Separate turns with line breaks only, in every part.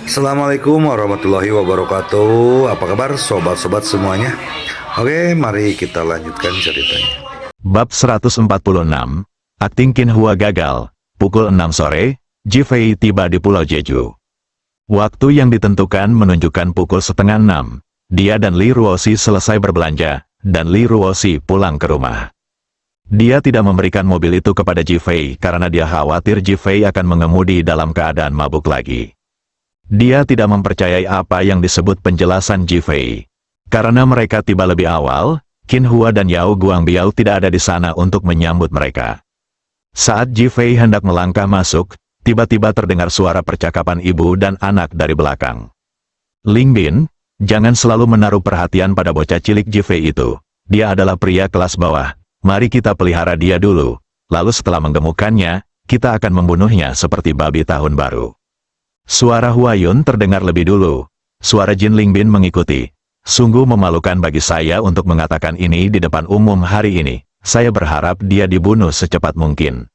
Assalamualaikum warahmatullahi wabarakatuh. Apa kabar sobat-sobat semuanya? Oke, mari kita lanjutkan ceritanya.
Bab 146, Akting Qin Hua gagal. Pukul 6 sore, Ji Fei tiba di Pulau Jeju. Waktu yang ditentukan menunjukkan pukul setengah 6. Dia dan Li Ruoxi selesai berbelanja, dan Li Ruoxi pulang ke rumah. Dia tidak memberikan mobil itu kepada Ji Fei karena dia khawatir Ji Fei akan mengemudi dalam keadaan mabuk lagi. Dia tidak mempercayai apa yang disebut penjelasan Ji Fei. Karena mereka tiba lebih awal, Qin Hua dan Yao Guangbiao tidak ada di sana untuk menyambut mereka. Saat Ji Fei hendak melangkah masuk, tiba-tiba terdengar suara percakapan ibu dan anak dari belakang. Ling Bin, jangan selalu menaruh perhatian pada bocah cilik Ji Fei itu. Dia adalah pria kelas bawah. Mari kita pelihara dia dulu. Lalu setelah menggemukkannya, kita akan membunuhnya seperti babi tahun baru. Suara Huayun terdengar lebih dulu. Suara Jin Lingbin mengikuti. Sungguh memalukan bagi saya untuk mengatakan ini di depan umum hari ini. Saya berharap dia dibunuh secepat mungkin.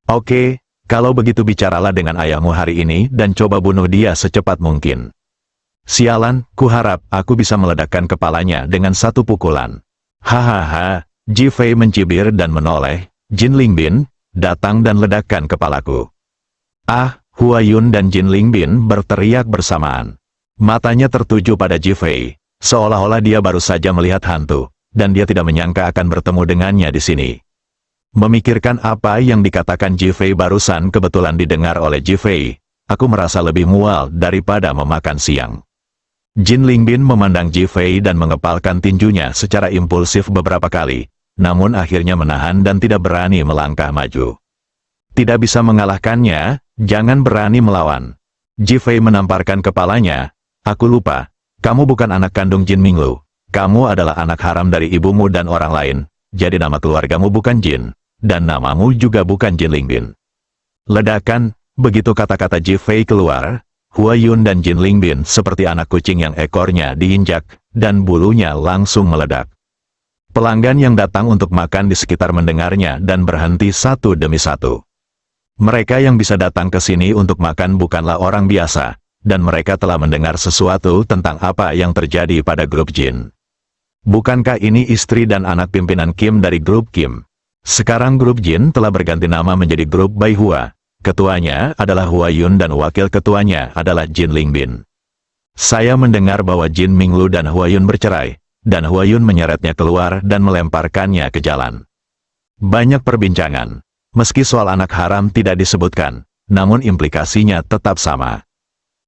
Oke, kalau begitu bicaralah dengan ayahmu hari ini dan coba bunuh dia secepat mungkin. Sialan, kuharap aku bisa meledakkan kepalanya dengan satu pukulan. Hahaha, Ji Fei mencibir dan menoleh. Jin Lingbin, datang dan ledakkan kepalaku. Ah! Huayun dan Jin Lingbin berteriak bersamaan. Matanya tertuju pada Ji Fei, seolah-olah dia baru saja melihat hantu, dan dia tidak menyangka akan bertemu dengannya di sini. Memikirkan apa yang dikatakan Ji Fei barusan kebetulan didengar oleh Ji Fei, aku merasa lebih mual daripada memakan siang. Jin Lingbin memandang Ji Fei dan mengepalkan tinjunya secara impulsif beberapa kali, namun akhirnya menahan dan tidak berani melangkah maju. Tidak bisa mengalahkannya, jangan berani melawan. Ji Fei menamparkan kepalanya. Aku lupa, kamu bukan anak kandung Jin Minglu. Kamu adalah anak haram dari ibumu dan orang lain. Jadi nama keluargamu bukan Jin. Dan namamu juga bukan Jin Lingbin. Ledakan, begitu kata-kata Ji Fei keluar, Huayun dan Jin Lingbin seperti anak kucing yang ekornya diinjak, dan bulunya langsung meledak. Pelanggan yang datang untuk makan di sekitar mendengarnya dan berhenti satu demi satu. Mereka yang bisa datang ke sini untuk makan bukanlah orang biasa, dan mereka telah mendengar sesuatu tentang apa yang terjadi pada grup Jin. Bukankah ini istri dan anak pimpinan Kim dari grup Kim? Sekarang grup Jin telah berganti nama menjadi grup Bai Hua. Ketuanya adalah Huayun dan wakil ketuanya adalah Jin Lingbin. Saya mendengar bahwa Jin Minglu dan Huayun bercerai, dan Huayun menyeretnya keluar dan melemparkannya ke jalan. Banyak perbincangan. Meski soal anak haram tidak disebutkan, namun implikasinya tetap sama.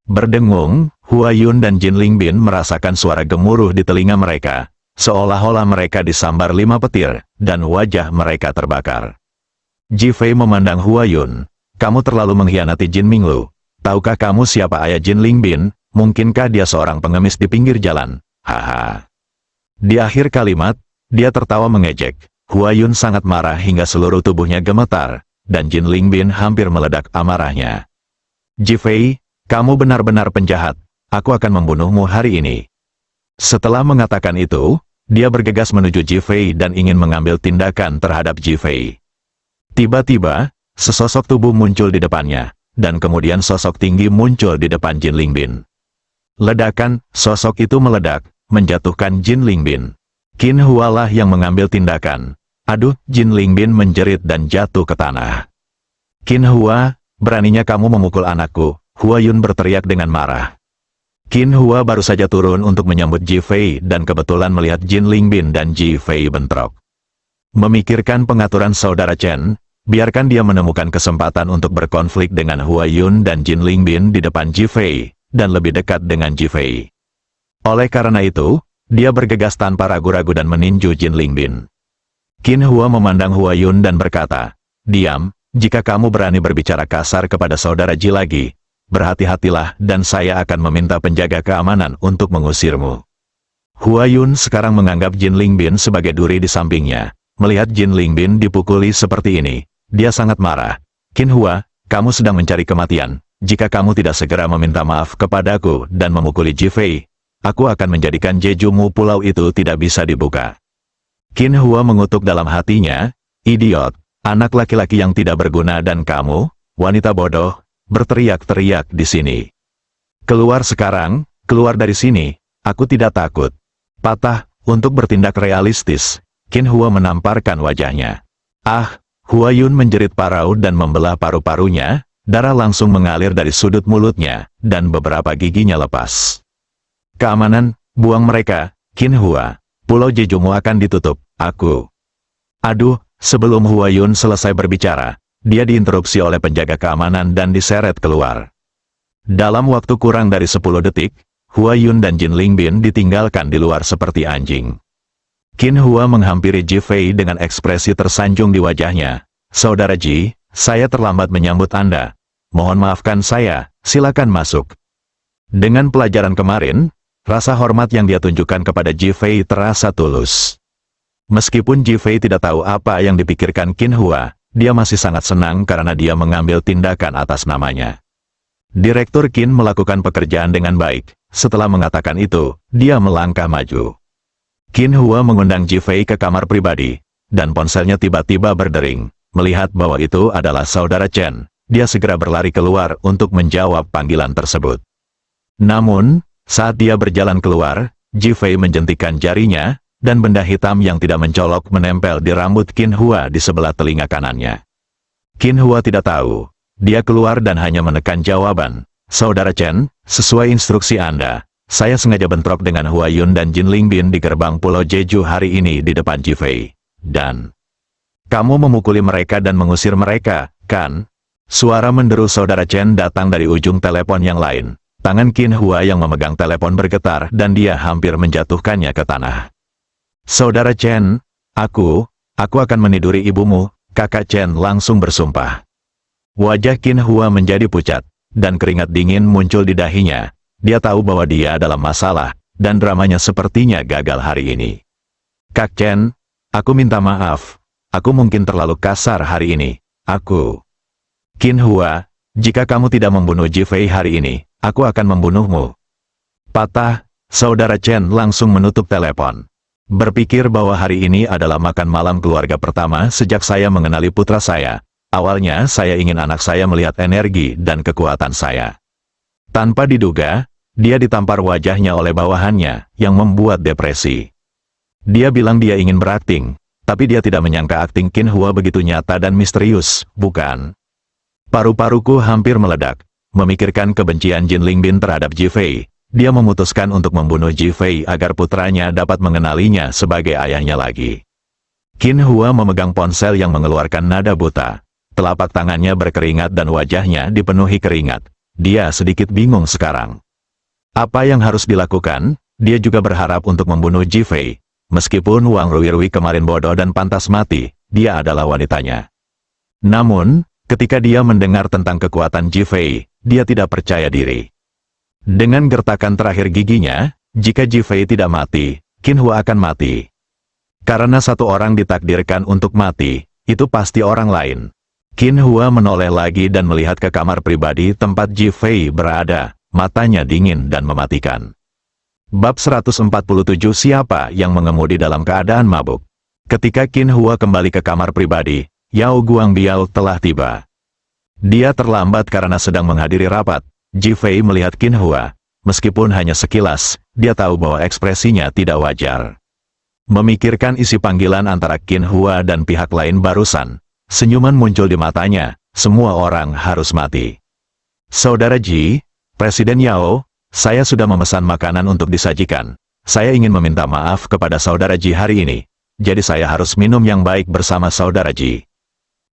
Berdengung, Huayun dan Jin Lingbin merasakan suara gemuruh di telinga mereka, seolah-olah mereka disambar 5 petir, dan wajah mereka terbakar. Ji Fei memandang Huayun, kamu terlalu mengkhianati Jin Minglu. Tahukah kamu siapa ayah Jin Lingbin? Mungkinkah dia seorang pengemis di pinggir jalan? Haha. Di akhir kalimat, dia tertawa mengejek. Huayun sangat marah hingga seluruh tubuhnya gemetar, dan Jin Lingbin hampir meledak amarahnya. Ji Fei, kamu benar-benar penjahat, aku akan membunuhmu hari ini. Setelah mengatakan itu, dia bergegas menuju Ji Fei dan ingin mengambil tindakan terhadap Ji Fei. Tiba-tiba, sesosok tubuh muncul di depannya, dan kemudian sosok tinggi muncul di depan Jin Lingbin. Ledakan, sosok itu meledak, menjatuhkan Jin Lingbin. Qin Hua lah yang mengambil tindakan. Aduh, Jin Lingbin menjerit dan jatuh ke tanah. Qin Hua, beraninya kamu memukul anakku, Huayun berteriak dengan marah. Qin Hua baru saja turun untuk menyambut Ji Fei dan kebetulan melihat Jin Lingbin dan Ji Fei bentrok. Memikirkan pengaturan saudara Chen, biarkan dia menemukan kesempatan untuk berkonflik dengan Huayun dan Jin Lingbin di depan Ji Fei, dan lebih dekat dengan Ji Fei. Oleh karena itu, dia bergegas tanpa ragu-ragu dan meninju Jin Lingbin. Qin Hua memandang Huayun dan berkata, diam, jika kamu berani berbicara kasar kepada saudara Ji lagi, berhati-hatilah dan saya akan meminta penjaga keamanan untuk mengusirmu. Huayun sekarang menganggap Jin Lingbin sebagai duri di sampingnya. Melihat Jin Lingbin dipukuli seperti ini, dia sangat marah. Qin Hua, kamu sedang mencari kematian. Jika kamu tidak segera meminta maaf kepadaku dan memukuli Ji Fei, aku akan menjadikan Jejumu pulau itu tidak bisa dibuka. Qin Hua mengutuk dalam hatinya, idiot, anak laki-laki yang tidak berguna dan kamu, wanita bodoh, berteriak-teriak di sini. Keluar sekarang, keluar dari sini, aku tidak takut. Patah, untuk bertindak realistis, Qin Hua menamparkan wajahnya. Ah, Hua Yun menjerit parau dan membelah paru-parunya, darah langsung mengalir dari sudut mulutnya, dan beberapa giginya lepas. Keamanan, buang mereka, Qin Hua. Pulau Jejumu akan ditutup, aku. Aduh, sebelum Hua Yun selesai berbicara, dia diinterupsi oleh penjaga keamanan dan diseret keluar. Dalam waktu kurang dari 10 detik, Hua Yun dan Jin Lingbin ditinggalkan di luar seperti anjing. Qin Hua menghampiri Ji Fei dengan ekspresi tersanjung di wajahnya. Saudara Ji, saya terlambat menyambut Anda. Mohon maafkan saya, silakan masuk. Dengan pelajaran kemarin, rasa hormat yang dia tunjukkan kepada Ji Fei terasa tulus. Meskipun Ji Fei tidak tahu apa yang dipikirkan Qin Hua, dia masih sangat senang karena dia mengambil tindakan atas namanya. Direktur Qin melakukan pekerjaan dengan baik. Setelah mengatakan itu, dia melangkah maju. Qin Hua mengundang Ji Fei ke kamar pribadi, dan ponselnya tiba-tiba berdering. Melihat bahwa itu adalah saudara Chen, dia segera berlari keluar untuk menjawab panggilan tersebut. Namun, saat dia berjalan keluar, Ji Fei menjentikan jarinya, dan benda hitam yang tidak mencolok menempel di rambut Qin Hua di sebelah telinga kanannya. Qin Hua tidak tahu. Dia keluar dan hanya menekan jawaban. Saudara Chen, sesuai instruksi Anda, saya sengaja bentrok dengan Hua Yun dan Jin Lingbin di gerbang Pulau Jeju hari ini di depan Ji Fei. Dan kamu memukuli mereka dan mengusir mereka, kan? Suara menderu saudara Chen datang dari ujung telepon yang lain. Tangan Qin Hua yang memegang telepon bergetar dan dia hampir menjatuhkannya ke tanah. Saudara Chen, aku akan meniduri ibumu, kakak Chen langsung bersumpah. Wajah Qin Hua menjadi pucat, dan keringat dingin muncul di dahinya. Dia tahu bahwa dia dalam masalah, dan dramanya sepertinya gagal hari ini. Kak Chen, aku minta maaf. Aku mungkin terlalu kasar hari ini. Qin Hua, jika kamu tidak membunuh Ji Fei hari ini, aku akan membunuhmu. Patah, saudara Chen langsung menutup telepon. Berpikir bahwa hari ini adalah makan malam keluarga pertama sejak saya mengenali putra saya. Awalnya saya ingin anak saya melihat energi dan kekuatan saya. Tanpa diduga, dia ditampar wajahnya oleh bawahannya, yang membuat depresi. Dia bilang dia ingin berakting, tapi dia tidak menyangka akting Qin Hua begitu nyata dan misterius, bukan? Paru-paruku hampir meledak. Memikirkan kebencian Jin Lingbin terhadap Ji Fei, dia memutuskan untuk membunuh Ji Fei agar putranya dapat mengenalinya sebagai ayahnya lagi. Qin Hua memegang ponsel yang mengeluarkan nada buta. Telapak tangannya berkeringat dan wajahnya dipenuhi keringat. Dia sedikit bingung sekarang. Apa yang harus dilakukan? Dia juga berharap untuk membunuh Ji Fei. Meskipun Wang Ruirui kemarin bodoh dan pantas mati, dia adalah wanitanya. Namun, ketika dia mendengar tentang kekuatan Ji Fei, dia tidak percaya diri. Dengan gertakan terakhir giginya, jika Ji Fei tidak mati, Qin Hua akan mati. Karena satu orang ditakdirkan untuk mati, itu pasti orang lain. Qin Hua menoleh lagi dan melihat ke kamar pribadi tempat Ji Fei berada, matanya dingin dan mematikan. Bab 147 Siapa yang mengemudi dalam keadaan mabuk? Ketika Qin Hua kembali ke kamar pribadi, Yao Guangbiao telah tiba. Dia terlambat karena sedang menghadiri rapat. Ji Fei melihat Qin Hua. Meskipun hanya sekilas, dia tahu bahwa ekspresinya tidak wajar. Memikirkan isi panggilan antara Qin Hua dan pihak lain barusan, senyuman muncul di matanya, semua orang harus mati. Saudara Ji, Presiden Yao, saya sudah memesan makanan untuk disajikan. Saya ingin meminta maaf kepada saudara Ji hari ini, jadi saya harus minum yang baik bersama saudara Ji.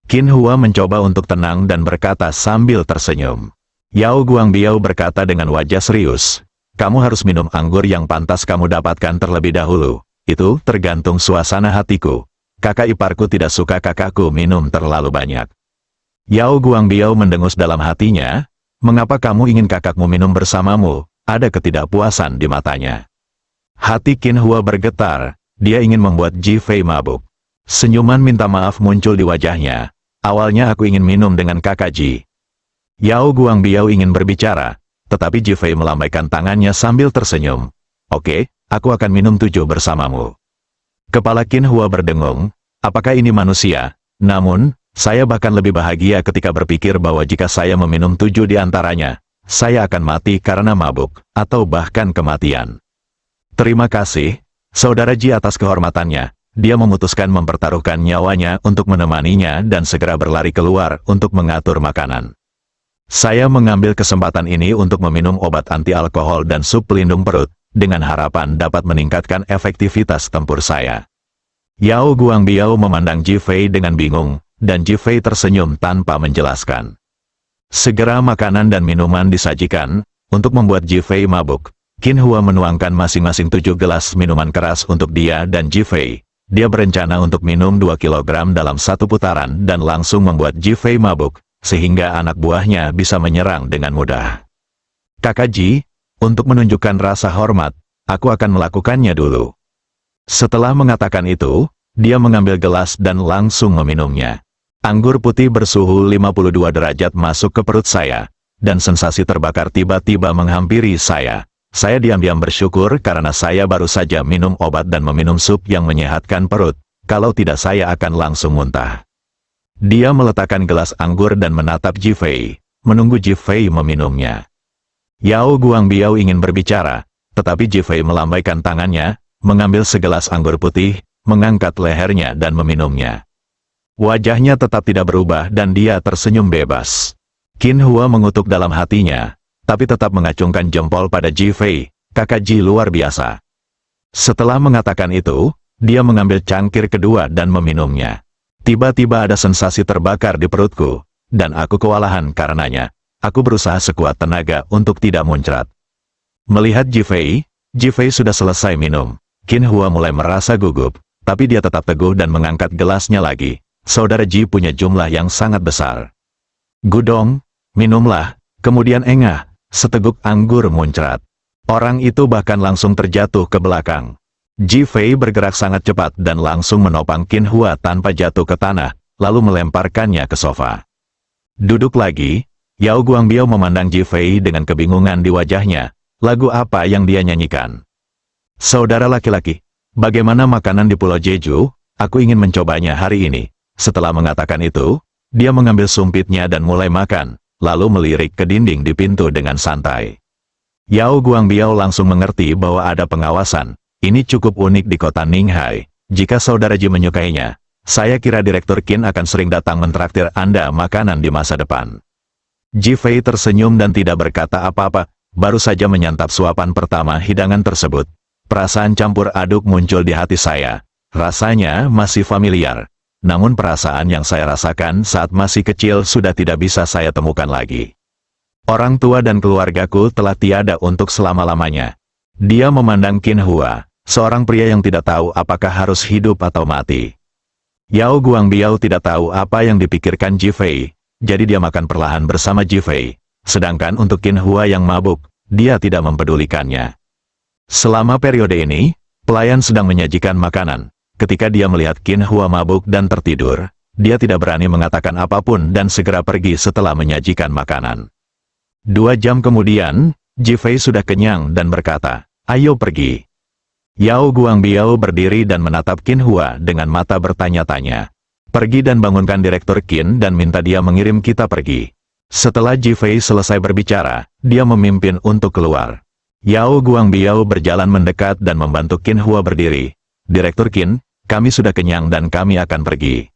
Qin Hua mencoba untuk tenang dan berkata sambil tersenyum. Yao Guangbiao berkata dengan wajah serius, kamu harus minum anggur yang pantas kamu dapatkan terlebih dahulu. Itu tergantung suasana hatiku. Kakak iparku tidak suka kakakku minum terlalu banyak. Yao Guangbiao mendengus dalam hatinya, mengapa kamu ingin kakakmu minum bersamamu? Ada ketidakpuasan di matanya. Hati Qin Hua bergetar, dia ingin membuat Ji Fei mabuk. Senyuman minta maaf muncul di wajahnya. Awalnya aku ingin minum dengan kakak Ji. Yao Guangbiao ingin berbicara, tetapi Ji Fei melambaikan tangannya sambil tersenyum. Oke, aku akan minum 7 bersamamu. Kepala Qin Hua berdengung, apakah ini manusia? Namun, saya bahkan lebih bahagia ketika berpikir bahwa jika saya meminum 7 di antaranya, saya akan mati karena mabuk, atau bahkan kematian. Terima kasih, Saudara Ji atas kehormatannya. Dia memutuskan mempertaruhkan nyawanya untuk menemaninya dan segera berlari keluar untuk mengatur makanan. Saya mengambil kesempatan ini untuk meminum obat anti alkohol dan sup pelindung perut, dengan harapan dapat meningkatkan efektivitas tempur saya. Yao Guangbiao memandang Ji Fei dengan bingung, dan Ji Fei tersenyum tanpa menjelaskan. Segera makanan dan minuman disajikan, untuk membuat Ji Fei mabuk. Qin Hua menuangkan masing-masing 7 gelas minuman keras untuk dia dan Ji Fei. Dia berencana untuk minum 2 kilogram dalam satu putaran dan langsung membuat Ji Fei mabuk, sehingga anak buahnya bisa menyerang dengan mudah. Kakak Ji, untuk menunjukkan rasa hormat, aku akan melakukannya dulu. Setelah mengatakan itu, dia mengambil gelas dan langsung meminumnya. Anggur putih bersuhu 52 derajat masuk ke perut saya, dan sensasi terbakar tiba-tiba menghampiri saya. Saya diam-diam bersyukur karena saya baru saja minum obat dan meminum sup yang menyehatkan perut, kalau tidak saya akan langsung muntah. Dia meletakkan gelas anggur dan menatap Ji Fei, menunggu Ji Fei meminumnya. Yao Guangbiao ingin berbicara, tetapi Ji Fei melambaikan tangannya, mengambil segelas anggur putih, mengangkat lehernya dan meminumnya. Wajahnya tetap tidak berubah dan dia tersenyum bebas. Qin Hua mengutuk dalam hatinya, tapi tetap mengacungkan jempol pada Ji Fei, kakak Ji luar biasa. Setelah mengatakan itu, dia mengambil cangkir kedua dan meminumnya. Tiba-tiba ada sensasi terbakar di perutku, dan aku kewalahan karenanya. Aku berusaha sekuat tenaga untuk tidak muncrat. Melihat Ji Fei sudah selesai minum. Qin Hua mulai merasa gugup, tapi dia tetap teguh dan mengangkat gelasnya lagi. Saudara Ji punya jumlah yang sangat besar. Gudong, minumlah, kemudian engah. Seteguk anggur muncrat. Orang itu bahkan langsung terjatuh ke belakang. Ji Fei bergerak sangat cepat dan langsung menopang Qin Hua tanpa jatuh ke tanah, lalu melemparkannya ke sofa. Duduk lagi, Yao Guangbiao memandang Ji Fei dengan kebingungan di wajahnya. Lagu apa yang dia nyanyikan? Saudara laki-laki, bagaimana makanan di Pulau Jeju? Aku ingin mencobanya hari ini. Setelah mengatakan itu, dia mengambil sumpitnya dan mulai makan, lalu melirik ke dinding di pintu dengan santai. Yao Guangbiao langsung mengerti bahwa ada pengawasan. Ini cukup unik di kota Ninghai. Jika saudara Ji menyukainya, saya kira Direktur Qin akan sering datang mentraktir Anda makanan di masa depan. Ji Fei tersenyum dan tidak berkata apa-apa, baru saja menyantap suapan pertama hidangan tersebut. Perasaan campur aduk muncul di hati saya. Rasanya masih familiar. Namun perasaan yang saya rasakan saat masih kecil sudah tidak bisa saya temukan lagi. Orang tua dan keluargaku telah tiada untuk selama-lamanya. Dia memandang Qin Hua, seorang pria yang tidak tahu apakah harus hidup atau mati. Yao Guangbiao tidak tahu apa yang dipikirkan Ji Fei, jadi dia makan perlahan bersama Ji Fei. Sedangkan untuk Qin Hua yang mabuk, dia tidak mempedulikannya. Selama periode ini, pelayan sedang menyajikan makanan. Ketika dia melihat Qin Hua mabuk dan tertidur, dia tidak berani mengatakan apapun dan segera pergi setelah menyajikan makanan. 2 jam kemudian, Ji Fei sudah kenyang dan berkata, "Ayo pergi." Yao Guangbiao berdiri dan menatap Qin Hua dengan mata bertanya-tanya. "Pergi dan bangunkan Direktur Qin dan minta dia mengirim kita pergi." Setelah Ji Fei selesai berbicara, dia memimpin untuk keluar. Yao Guangbiao berjalan mendekat dan membantu Qin Hua berdiri. "Direktur Qin, kami sudah kenyang dan kami akan pergi."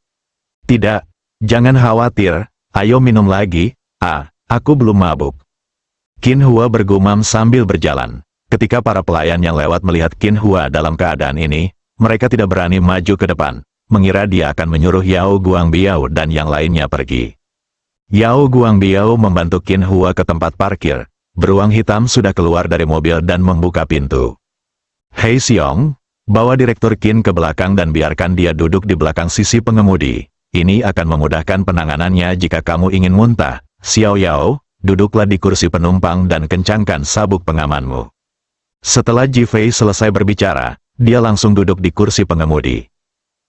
"Tidak, jangan khawatir, ayo minum lagi, aku belum mabuk." Qin Hua bergumam sambil berjalan. Ketika para pelayan yang lewat melihat Qin Hua dalam keadaan ini, mereka tidak berani maju ke depan, mengira dia akan menyuruh Yao Guangbiao dan yang lainnya pergi. Yao Guangbiao membantu Qin Hua ke tempat parkir. Beruang hitam sudah keluar dari mobil dan membuka pintu. "Hei Xiong, bawa Direktur Qin ke belakang dan biarkan dia duduk di belakang sisi pengemudi. Ini akan memudahkan penanganannya jika kamu ingin muntah. Xiao Yao, duduklah di kursi penumpang dan kencangkan sabuk pengamanmu." Setelah Ji Fei selesai berbicara, dia langsung duduk di kursi pengemudi.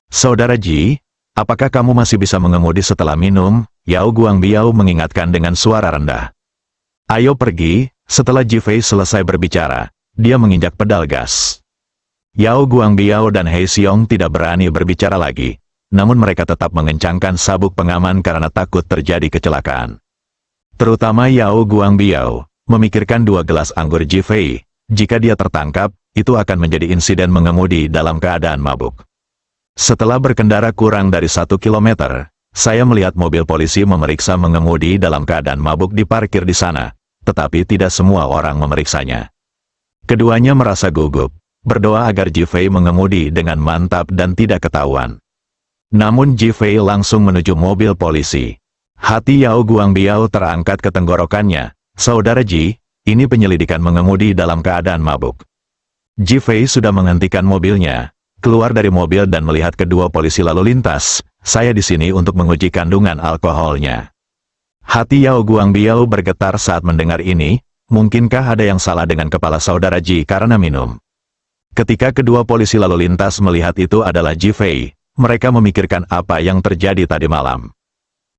"Saudara Ji, apakah kamu masih bisa mengemudi setelah minum?" Yao Guangbiao mengingatkan dengan suara rendah. "Ayo pergi." Setelah Ji Fei selesai berbicara, dia menginjak pedal gas. Yao Guangbiao dan Hei Xiong tidak berani berbicara lagi, namun mereka tetap mengencangkan sabuk pengaman karena takut terjadi kecelakaan. Terutama Yao Guangbiao, memikirkan 2 gelas anggur Jifei. Jika dia tertangkap, itu akan menjadi insiden mengemudi dalam keadaan mabuk. Setelah berkendara kurang dari 1 kilometer, saya melihat mobil polisi memeriksa mengemudi dalam keadaan mabuk di parkir di sana, tetapi tidak semua orang memeriksanya. Keduanya merasa gugup, berdoa agar Jifei mengemudi dengan mantap dan tidak ketahuan. Namun Jifei langsung menuju mobil polisi. Hati Yao Guangbiao terangkat ke tenggorokannya. Saudara Ji, ini penyelidikan mengemudi dalam keadaan mabuk. Jifei sudah menghentikan mobilnya, keluar dari mobil dan melihat kedua polisi lalu lintas. Saya di sini untuk menguji kandungan alkoholnya. Hati Yao Guangbiao bergetar saat mendengar ini. Mungkinkah ada yang salah dengan kepala saudara Ji karena minum? Ketika kedua polisi lalu lintas melihat itu adalah Jifei, mereka memikirkan apa yang terjadi tadi malam.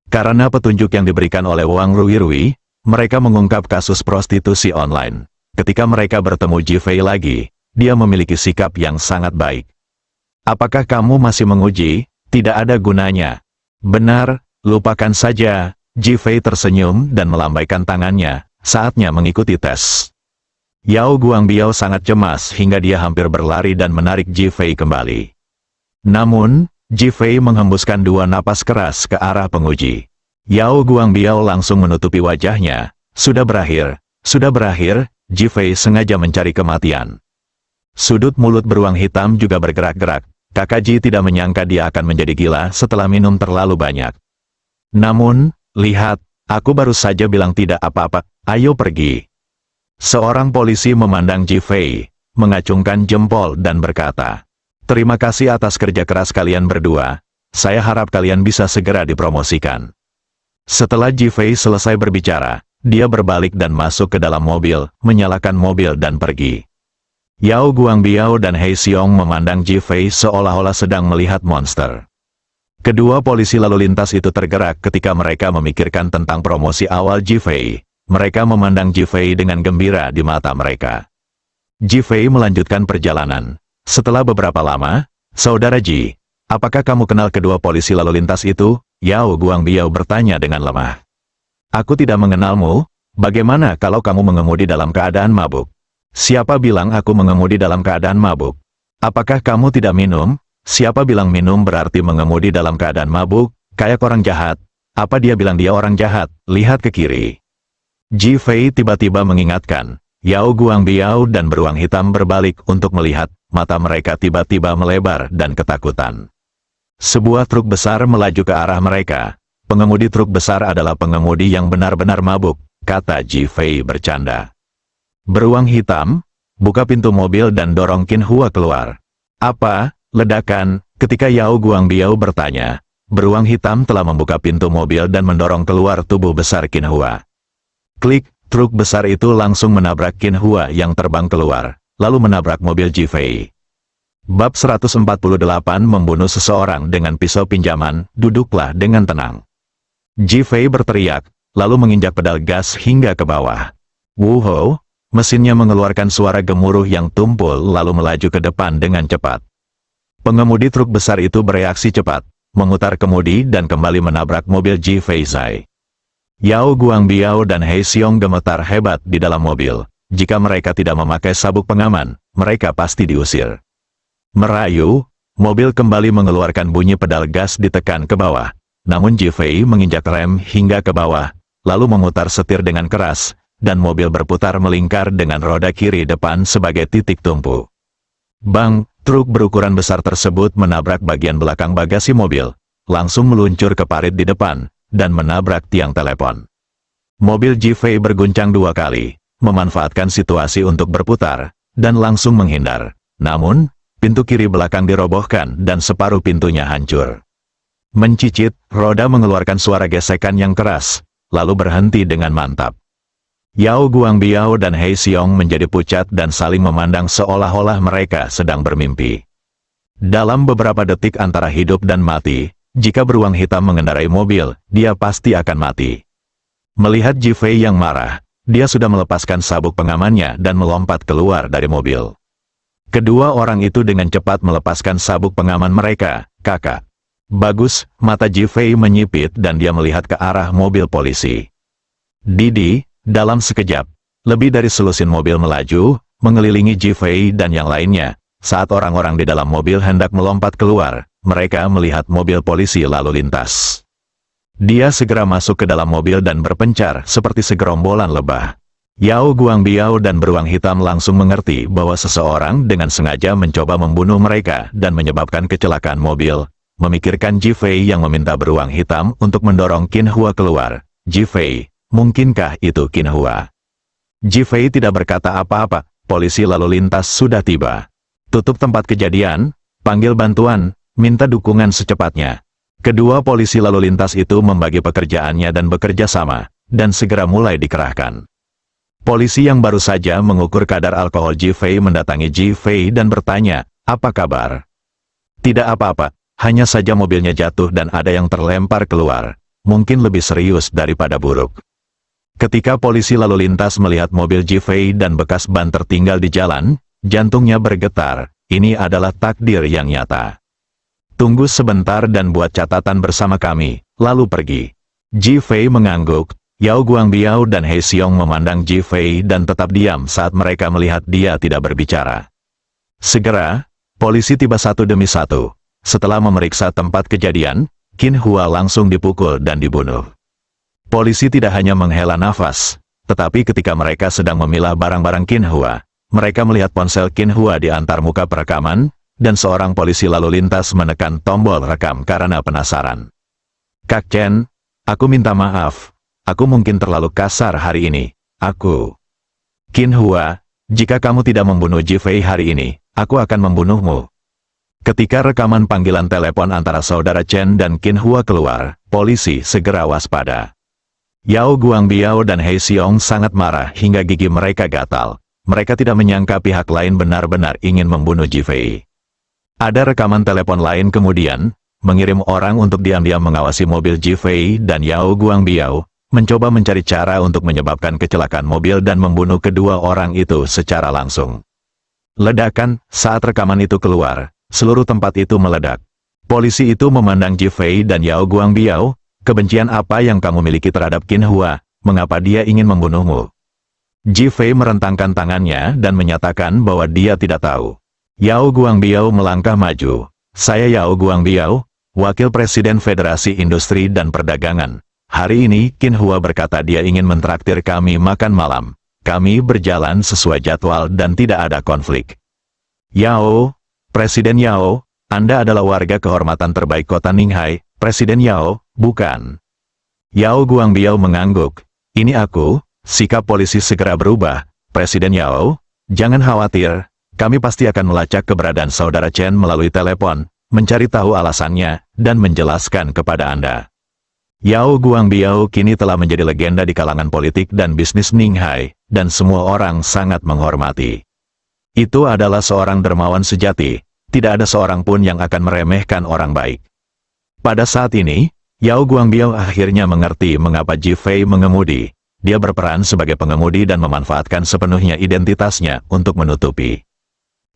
Karena petunjuk yang diberikan oleh Wang Ruirui, mereka mengungkap kasus prostitusi online. Ketika mereka bertemu Jifei lagi, dia memiliki sikap yang sangat baik. Apakah kamu masih menguji? Tidak ada gunanya. Benar, lupakan saja. Jifei tersenyum dan melambaikan tangannya, saatnya mengikuti tes. Yao Guangbiao sangat cemas hingga dia hampir berlari dan menarik Jifei kembali. Namun, Jifei menghembuskan 2 napas keras ke arah penguji. Yao Guangbiao langsung menutupi wajahnya. Sudah berakhir, Jifei sengaja mencari kematian. Sudut mulut beruang hitam juga bergerak-gerak. Kakak Ji tidak menyangka dia akan menjadi gila setelah minum terlalu banyak. Namun, lihat, aku baru saja bilang tidak apa-apa, ayo pergi. Seorang polisi memandang Jifei, mengacungkan jempol dan berkata, terima kasih atas kerja keras kalian berdua, saya harap kalian bisa segera dipromosikan. Setelah Jifei selesai berbicara, dia berbalik dan masuk ke dalam mobil, menyalakan mobil dan pergi. Yao Guangbiao dan He Xiong memandang Jifei seolah-olah sedang melihat monster. Kedua polisi lalu lintas itu tergerak ketika mereka memikirkan tentang promosi awal Jifei. Mereka memandang Jifei dengan gembira di mata mereka. Jifei melanjutkan perjalanan. Setelah beberapa lama, saudara Ji, apakah kamu kenal kedua polisi lalu lintas itu? Yao Guangbiao bertanya dengan lemah. Aku tidak mengenalmu, bagaimana kalau kamu mengemudi dalam keadaan mabuk? Siapa bilang aku mengemudi dalam keadaan mabuk? Apakah kamu tidak minum? Siapa bilang minum berarti mengemudi dalam keadaan mabuk? Kayak orang jahat. Apa dia bilang dia orang jahat? Lihat ke kiri. Jifei tiba-tiba mengingatkan. Yao Guangbiao dan beruang hitam berbalik untuk melihat, mata mereka tiba-tiba melebar dan ketakutan. Sebuah truk besar melaju ke arah mereka. Pengemudi truk besar adalah pengemudi yang benar-benar mabuk, kata Jifei bercanda. Beruang hitam, buka pintu mobil dan dorong Qin Hua keluar. Apa? Ledakan. Ketika Yao Guangbiao bertanya, beruang hitam telah membuka pintu mobil dan mendorong keluar tubuh besar Qin Hua. Klik, truk besar itu langsung menabrak Qin Hua yang terbang keluar, lalu menabrak mobil Jifei. Bab 148 membunuh seseorang dengan pisau pinjaman, duduklah dengan tenang. Jifei berteriak, lalu menginjak pedal gas hingga ke bawah. Wuhou, mesinnya mengeluarkan suara gemuruh yang tumpul lalu melaju ke depan dengan cepat. Pengemudi truk besar itu bereaksi cepat, memutar kemudi dan kembali menabrak mobil Jifei Zai. Yao Guangbiao dan He Xiong gemetar hebat di dalam mobil. Jika mereka tidak memakai sabuk pengaman, mereka pasti diusir. Merayu, mobil kembali mengeluarkan bunyi pedal gas ditekan ke bawah. Namun Jifei menginjak rem hingga ke bawah, lalu memutar setir dengan keras, dan mobil berputar melingkar dengan roda kiri depan sebagai titik tumpu. Bang, truk berukuran besar tersebut menabrak bagian belakang bagasi mobil, langsung meluncur ke parit di depan, dan menabrak tiang telepon. Mobil Jifei berguncang 2 kali, memanfaatkan situasi untuk berputar, dan langsung menghindar. Namun, pintu kiri belakang dirobohkan dan separuh pintunya hancur. Mencicit, roda mengeluarkan suara gesekan yang keras, lalu berhenti dengan mantap. Yao Guangbiao dan He Xiong menjadi pucat dan saling memandang seolah-olah mereka sedang bermimpi. Dalam beberapa detik antara hidup dan mati, jika beruang hitam mengendarai mobil, dia pasti akan mati. Melihat Jifei yang marah, dia sudah melepaskan sabuk pengamannya dan melompat keluar dari mobil. Kedua orang itu dengan cepat melepaskan sabuk pengaman mereka. Kakak. Bagus, mata Jifei menyipit dan dia melihat ke arah mobil polisi. Didi, dalam sekejap, Lebih dari selusin mobil melaju, mengelilingi Ji Fei dan yang lainnya. Saat orang-orang di dalam mobil hendak melompat keluar, mereka melihat mobil polisi lalu lintas. Dia segera masuk ke dalam mobil dan berpencar seperti segerombolan lebah. Yao Guangbiao dan beruang hitam langsung mengerti bahwa seseorang dengan sengaja mencoba membunuh mereka dan menyebabkan kecelakaan mobil. Memikirkan Ji Fei yang meminta beruang hitam untuk mendorong Qin Hua keluar. Ji Fei, mungkinkah itu Qin Hua? Ji Fei tidak berkata apa-apa, polisi lalu lintas sudah tiba. Tutup tempat kejadian, panggil bantuan, minta dukungan secepatnya. Kedua polisi lalu lintas itu membagi pekerjaannya dan bekerja sama, dan segera mulai dikerahkan. Polisi yang baru saja mengukur kadar alkohol Ji Fei mendatangi Ji Fei dan bertanya, "Apa kabar?" "Tidak apa-apa, hanya saja mobilnya jatuh dan ada yang terlempar keluar. Mungkin lebih serius daripada buruk." Ketika polisi lalu lintas melihat mobil Ji Fei dan bekas ban tertinggal di jalan, jantungnya bergetar. Ini adalah takdir yang nyata. "Tunggu sebentar dan buat catatan bersama kami, lalu pergi." Ji Fei mengangguk. Yao Guangbiao dan He Xiong memandang Ji Fei dan tetap diam saat mereka melihat dia tidak berbicara. Segera, polisi tiba satu demi satu. Setelah memeriksa tempat kejadian, Qin Hua langsung dipukul dan dibunuh. Polisi tidak hanya menghela nafas, tetapi ketika mereka sedang memilah barang-barang Qin Hua, mereka melihat ponsel Qin Hua di antarmuka perekaman, dan seorang polisi lalu lintas menekan tombol rekam karena penasaran. "Kak Chen, aku minta maaf. Aku mungkin terlalu kasar hari ini. Qin Hua, jika kamu tidak membunuh Ji Fei hari ini, aku akan membunuhmu." Ketika rekaman panggilan telepon antara saudara Chen dan Qin Hua keluar, polisi segera waspada. Yao Guangbiao dan He Xiong sangat marah hingga gigi mereka gatal. Mereka tidak menyangka pihak lain benar-benar ingin membunuh Ji Fei. Ada rekaman telepon lain kemudian, mengirim orang untuk diam-diam mengawasi mobil Ji Fei dan Yao Guangbiao, mencoba mencari cara untuk menyebabkan kecelakaan mobil dan membunuh kedua orang itu secara langsung. Ledakan, saat rekaman itu keluar, seluruh tempat itu meledak. Polisi itu memandang Ji Fei dan Yao Guangbiao, "Kebencian apa yang kamu miliki terhadap Qin Hua? Mengapa dia ingin membunuhmu?" Ji Fei merentangkan tangannya dan menyatakan bahwa dia tidak tahu. Yao Guangbiao melangkah maju. "Saya Yao Guangbiao, Wakil Presiden Federasi Industri dan Perdagangan. Hari ini Qin Hua berkata dia ingin mentraktir kami makan malam. Kami berjalan sesuai jadwal dan tidak ada konflik." "Yao, Presiden Yao, Anda adalah warga kehormatan terbaik kota Ninghai." "Presiden Yao, bukan." Yao Guangbiao mengangguk. "Ini aku." Sikap polisi segera berubah. "Presiden Yao, jangan khawatir. Kami pasti akan melacak keberadaan saudara Chen melalui telepon, mencari tahu alasannya, dan menjelaskan kepada Anda." Yao Guangbiao kini telah menjadi legenda di kalangan politik dan bisnis Ninghai, dan semua orang sangat menghormati. Itu adalah seorang dermawan sejati, tidak ada seorang pun yang akan meremehkan orang baik. Pada saat ini, Yao Guangbiao akhirnya mengerti mengapa Ji Fei mengemudi. Dia berperan sebagai pengemudi dan memanfaatkan sepenuhnya identitasnya untuk menutupi.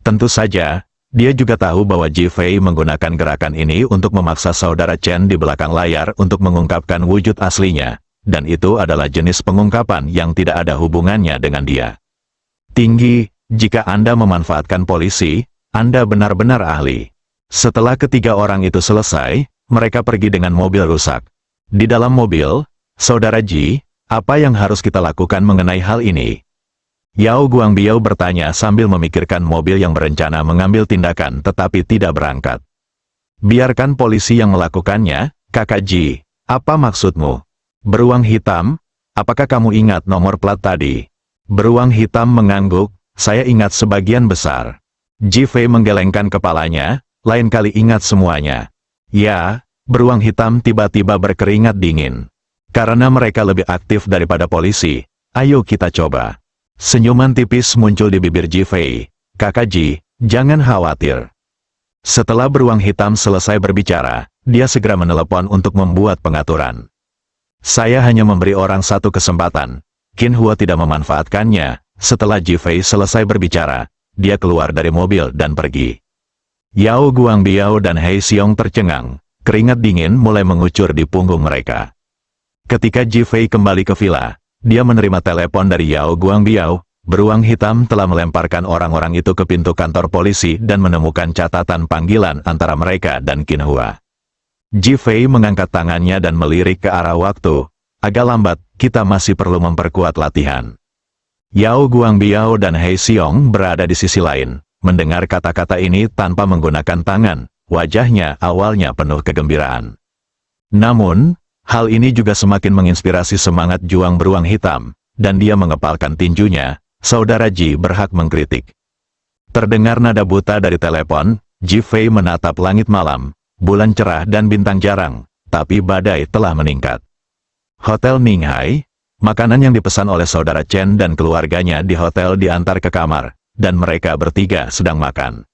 Tentu saja, dia juga tahu bahwa Ji Fei menggunakan gerakan ini untuk memaksa saudara Chen di belakang layar untuk mengungkapkan wujud aslinya, dan itu adalah jenis pengungkapan yang tidak ada hubungannya dengan dia. Tinggi, jika Anda memanfaatkan polisi, Anda benar-benar ahli. Setelah ketiga orang itu selesai, mereka pergi dengan mobil rusak. Di dalam mobil, saudara Ji, apa yang harus kita lakukan mengenai hal ini? Yao Guangbiao bertanya sambil memikirkan mobil yang berencana mengambil tindakan tetapi tidak berangkat. "Biarkan polisi yang melakukannya, Kakak Ji. Apa maksudmu?" "Beruang hitam, apakah kamu ingat nomor plat tadi?" Beruang hitam mengangguk, "Saya ingat sebagian besar." Ji Fei menggelengkan kepalanya, "Lain kali ingat semuanya." "Ya." Beruang hitam tiba-tiba berkeringat dingin. "Karena mereka lebih aktif daripada polisi, ayo kita coba." Senyuman tipis muncul di bibir Ji Fei. "Kakak Ji, jangan khawatir." Setelah beruang hitam selesai berbicara, dia segera menelepon untuk membuat pengaturan. "Saya hanya memberi orang satu kesempatan. Qin Hua tidak memanfaatkannya." Setelah Ji Fei selesai berbicara, dia keluar dari mobil dan pergi. Yao Guangbiao dan He Xiong tercengang. Keringat dingin mulai mengucur di punggung mereka. Ketika Ji Fei kembali ke villa, dia menerima telepon dari Yao Guangbiao. Beruang hitam telah melemparkan orang-orang itu ke pintu kantor polisi dan menemukan catatan panggilan antara mereka dan Qin Hua. Ji Fei mengangkat tangannya dan melirik ke arah waktu. Agak lambat, kita masih perlu memperkuat latihan. Yao Guangbiao dan Hei Xiong berada di sisi lain, mendengar kata-kata ini tanpa menggunakan tangan. Wajahnya awalnya penuh kegembiraan. Namun, hal ini juga semakin menginspirasi semangat juang beruang hitam, dan dia mengepalkan tinjunya. Saudara Ji berhak mengkritik. Terdengar nada buta dari telepon, Ji Fei menatap langit malam, bulan cerah dan bintang jarang, tapi badai telah meningkat. Hotel Ninghai, makanan yang dipesan oleh saudara Chen dan keluarganya di hotel diantar ke kamar, dan mereka bertiga sedang makan.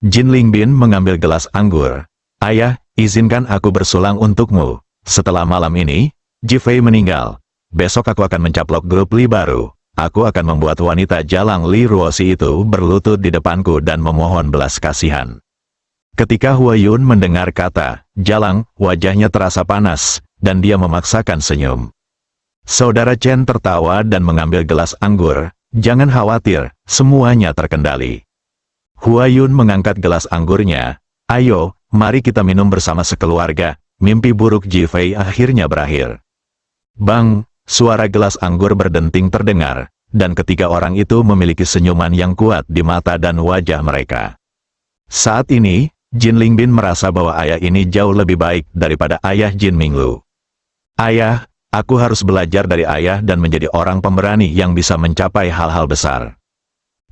Jin Lingbin mengambil gelas anggur. Ayah, izinkan aku bersulang untukmu. Setelah malam ini, Ji Fei meninggal. Besok aku akan mencaplok grup Li baru. Aku akan membuat wanita jalang Li Ruosi itu berlutut di depanku dan memohon belas kasihan. Ketika Hua Yun mendengar kata jalang, wajahnya terasa panas, dan dia memaksakan senyum. Saudara Chen tertawa dan mengambil gelas anggur. Jangan khawatir, semuanya terkendali. Hua Yun mengangkat gelas anggurnya. Ayo, mari kita minum bersama sekeluarga. Mimpi buruk Ji Fei akhirnya berakhir. Bang! Suara gelas anggur berdenting terdengar, dan ketiga orang itu memiliki senyuman yang kuat di mata dan wajah mereka. Saat ini, Jin Lingbin merasa bahwa ayah ini jauh lebih baik daripada ayah Jin Minglu. Ayah, aku harus belajar dari ayah dan menjadi orang pemberani yang bisa mencapai hal-hal besar.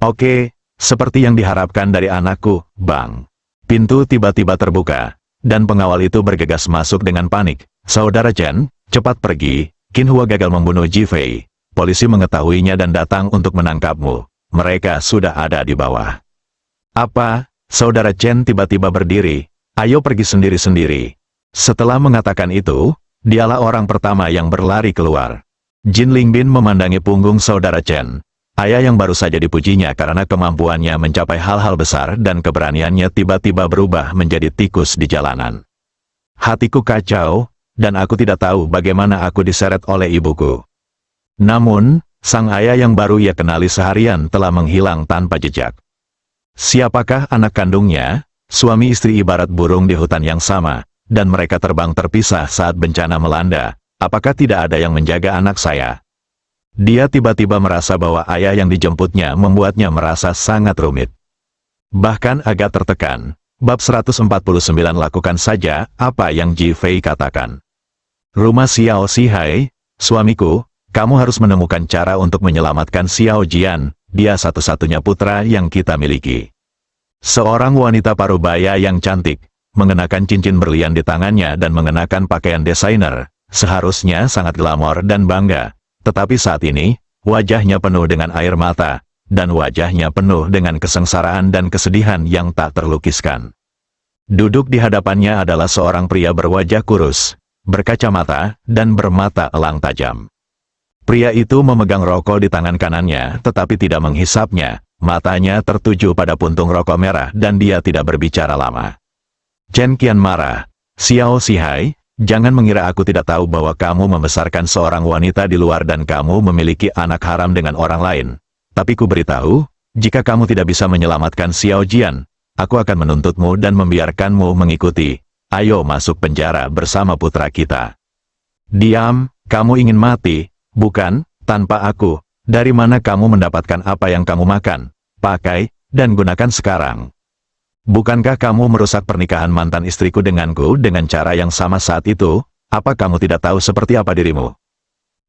Oke, seperti yang diharapkan dari anakku, Bang. Pintu tiba-tiba terbuka, dan pengawal itu bergegas masuk dengan panik. Saudara Chen, cepat pergi. Qin Hua gagal membunuh Ji Fei. Polisi mengetahuinya dan datang untuk menangkapmu. Mereka sudah ada di bawah. Apa? Saudara Chen tiba-tiba berdiri. Ayo pergi sendiri-sendiri. Setelah mengatakan itu, dialah orang pertama yang berlari keluar. Jin Lingbin memandangi punggung saudara Chen. Ayah yang baru saja dipujinya karena kemampuannya mencapai hal-hal besar dan keberaniannya tiba-tiba berubah menjadi tikus di jalanan. Hatiku kacau, dan aku tidak tahu bagaimana aku diseret oleh ibuku. Namun, sang ayah yang baru ia kenali seharian telah menghilang tanpa jejak. Siapakah anak kandungnya? Suami istri ibarat burung di hutan yang sama, dan mereka terbang terpisah saat bencana melanda. Apakah tidak ada yang menjaga anak saya? Dia tiba-tiba merasa bahwa ayah yang dijemputnya membuatnya merasa sangat rumit. Bahkan agak tertekan. Bab 149 lakukan saja apa yang Ji Fei katakan. Rumah Xiao Zihai, suamiku, kamu harus menemukan cara untuk menyelamatkan Xiao Jian, dia satu-satunya putra yang kita miliki. Seorang wanita parubaya yang cantik, mengenakan cincin berlian di tangannya dan mengenakan pakaian desainer, seharusnya sangat glamor dan bangga, tetapi saat ini, wajahnya penuh dengan air mata, dan wajahnya penuh dengan kesengsaraan dan kesedihan yang tak terlukiskan. Duduk di hadapannya adalah seorang pria berwajah kurus, berkacamata, dan bermata elang tajam. Pria itu memegang rokok di tangan kanannya tetapi tidak menghisapnya, matanya tertuju pada puntung rokok merah dan dia tidak berbicara lama. Chen Qian marah, Xiao Zihai, jangan mengira aku tidak tahu bahwa kamu membesarkan seorang wanita di luar dan kamu memiliki anak haram dengan orang lain. Tapi ku beritahu, jika kamu tidak bisa menyelamatkan Xiao Jian, aku akan menuntutmu dan membiarkanmu mengikuti. Ayo masuk penjara bersama putra kita. Diam, kamu ingin mati, bukan? Tanpa aku, dari mana kamu mendapatkan apa yang kamu makan, pakai, dan gunakan sekarang? Bukankah kamu merusak pernikahan mantan istriku denganku dengan cara yang sama saat itu? Apa kamu tidak tahu seperti apa dirimu?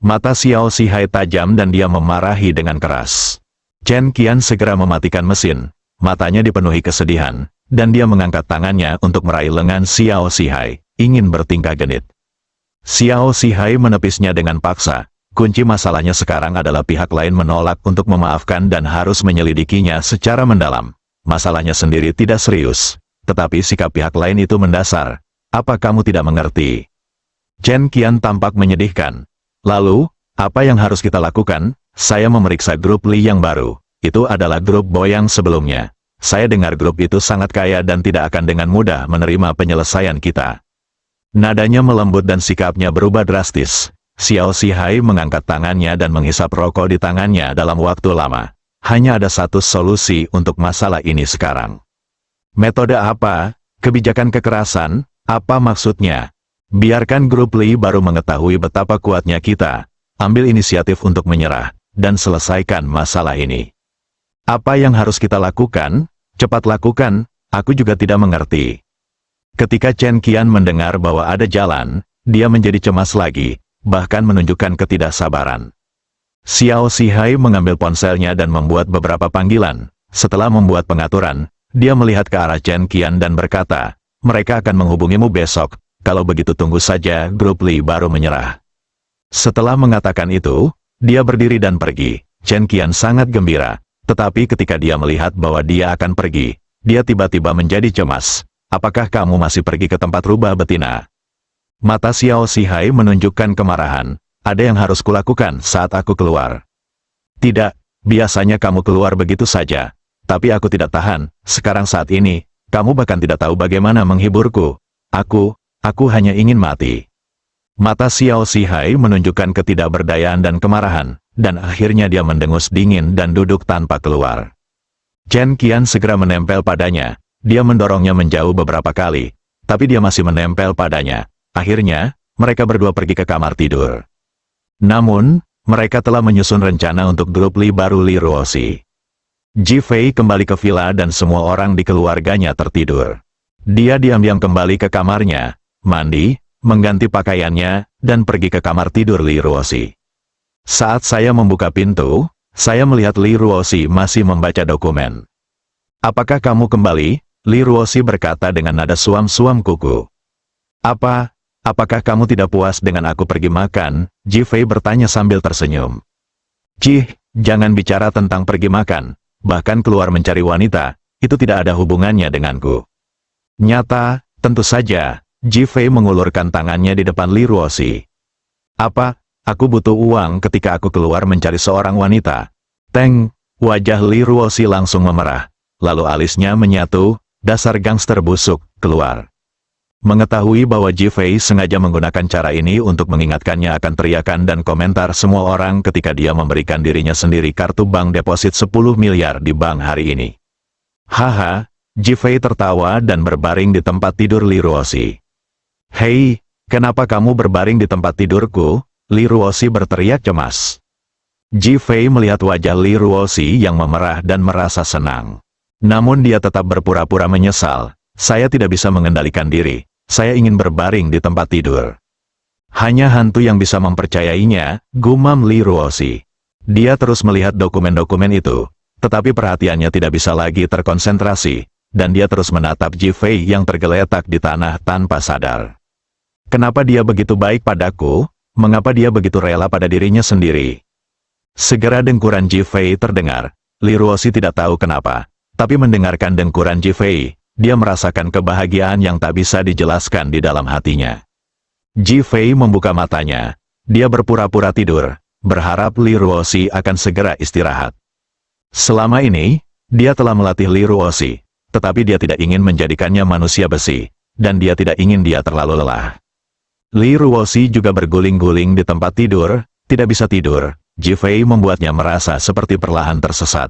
Mata Xiao Zihai tajam dan dia memarahi dengan keras. Chen Qian segera mematikan mesin, matanya dipenuhi kesedihan, dan dia mengangkat tangannya untuk meraih lengan Xiao Zihai, ingin bertingkah genit. Xiao Zihai menepisnya dengan paksa. Kunci masalahnya sekarang adalah pihak lain menolak untuk memaafkan dan harus menyelidikinya secara mendalam. Masalahnya sendiri tidak serius, tetapi sikap pihak lain itu mendasar. Apa kamu tidak mengerti? Chen Qian tampak menyedihkan. Lalu, apa yang harus kita lakukan? Saya memeriksa grup Li yang baru. Itu adalah grup Boyang sebelumnya. Saya dengar grup itu sangat kaya dan tidak akan dengan mudah menerima penyelesaian kita. Nadanya melembut dan sikapnya berubah drastis. Xiao Zihai mengangkat tangannya dan menghisap rokok di tangannya dalam waktu lama. Hanya ada satu solusi untuk masalah ini sekarang. Metode apa? Kebijakan kekerasan? Apa maksudnya? Biarkan grup Li baru mengetahui betapa kuatnya kita. Ambil inisiatif untuk menyerah dan selesaikan masalah ini. Apa yang harus kita lakukan? Cepat lakukan, aku juga tidak mengerti. Ketika Chen Qian mendengar bahwa ada jalan, dia menjadi cemas lagi, bahkan menunjukkan ketidaksabaran. Xiao Zihai mengambil ponselnya dan membuat beberapa panggilan. Setelah membuat pengaturan, dia melihat ke arah Chen Qian dan berkata, mereka akan menghubungimu besok, kalau begitu tunggu saja grup Li baru menyerah. Setelah mengatakan itu, dia berdiri dan pergi. Chen Qian sangat gembira, tetapi ketika dia melihat bahwa dia akan pergi, dia tiba-tiba menjadi cemas. Apakah kamu masih pergi ke tempat rubah betina? Mata Xiao Zihai menunjukkan kemarahan. Ada yang harus kulakukan saat aku keluar. Tidak, biasanya kamu keluar begitu saja. Tapi aku tidak tahan, sekarang saat ini, kamu bahkan tidak tahu bagaimana menghiburku. Aku hanya ingin mati. Mata Xiao Zihai menunjukkan ketidakberdayaan dan kemarahan, dan akhirnya dia mendengus dingin dan duduk tanpa keluar. Chen Qian segera menempel padanya. Dia mendorongnya menjauh beberapa kali, tapi dia masih menempel padanya. Akhirnya, mereka berdua pergi ke kamar tidur. Namun, mereka telah menyusun rencana untuk grup Li baru Li Ruoxi. Ji Fei kembali ke villa dan semua orang di keluarganya tertidur. Dia diam-diam kembali ke kamarnya, mandi, mengganti pakaiannya, dan pergi ke kamar tidur Li Ruoxi. Saat saya membuka pintu, saya melihat Li Ruoxi masih membaca dokumen. Apakah kamu kembali? Li Ruoxi berkata dengan nada suam-suam kuku. Apakah kamu tidak puas dengan aku pergi makan? Ji Fei bertanya sambil tersenyum. Jangan bicara tentang pergi makan. Bahkan keluar mencari wanita, itu tidak ada hubungannya denganku. Nyata, tentu saja. Ji Fei mengulurkan tangannya di depan Li Ruoxi. Aku butuh uang ketika aku keluar mencari seorang wanita. Teng, wajah Li Ruoxi langsung memerah. Lalu alisnya menyatu, dasar gangster busuk, keluar. Mengetahui bahwa Ji Fei sengaja menggunakan cara ini untuk mengingatkannya akan teriakan dan komentar semua orang ketika dia memberikan dirinya sendiri kartu bank deposit 10 miliar di bank hari ini. Haha, Ji Fei tertawa dan berbaring di tempat tidur Li Ruoxi. Hei, kenapa kamu berbaring di tempat tidurku? Li Ruoxi berteriak cemas. Ji Fei melihat wajah Li Ruoxi yang memerah dan merasa senang. Namun dia tetap berpura-pura menyesal. Saya tidak bisa mengendalikan diri. Saya ingin berbaring di tempat tidur. Hanya hantu yang bisa mempercayainya, gumam Li Ruoxi. Dia terus melihat dokumen-dokumen itu, tetapi perhatiannya tidak bisa lagi terkonsentrasi, dan dia terus menatap Ji Fei yang tergeletak di tanah tanpa sadar. Kenapa dia begitu baik padaku? Mengapa dia begitu rela pada dirinya sendiri? Segera dengkuran Ji Fei terdengar. Li Ruoxi tidak tahu kenapa, tapi mendengarkan dengkuran Ji Fei, dia merasakan kebahagiaan yang tak bisa dijelaskan di dalam hatinya. Ji Fei membuka matanya. Dia berpura-pura tidur, berharap Li Ruoxi akan segera istirahat. Selama ini, dia telah melatih Li Ruoxi, tetapi dia tidak ingin menjadikannya manusia besi, dan dia tidak ingin dia terlalu lelah. Li Ruoxi juga berguling-guling di tempat tidur, tidak bisa tidur. Ji Fei membuatnya merasa seperti perlahan tersesat.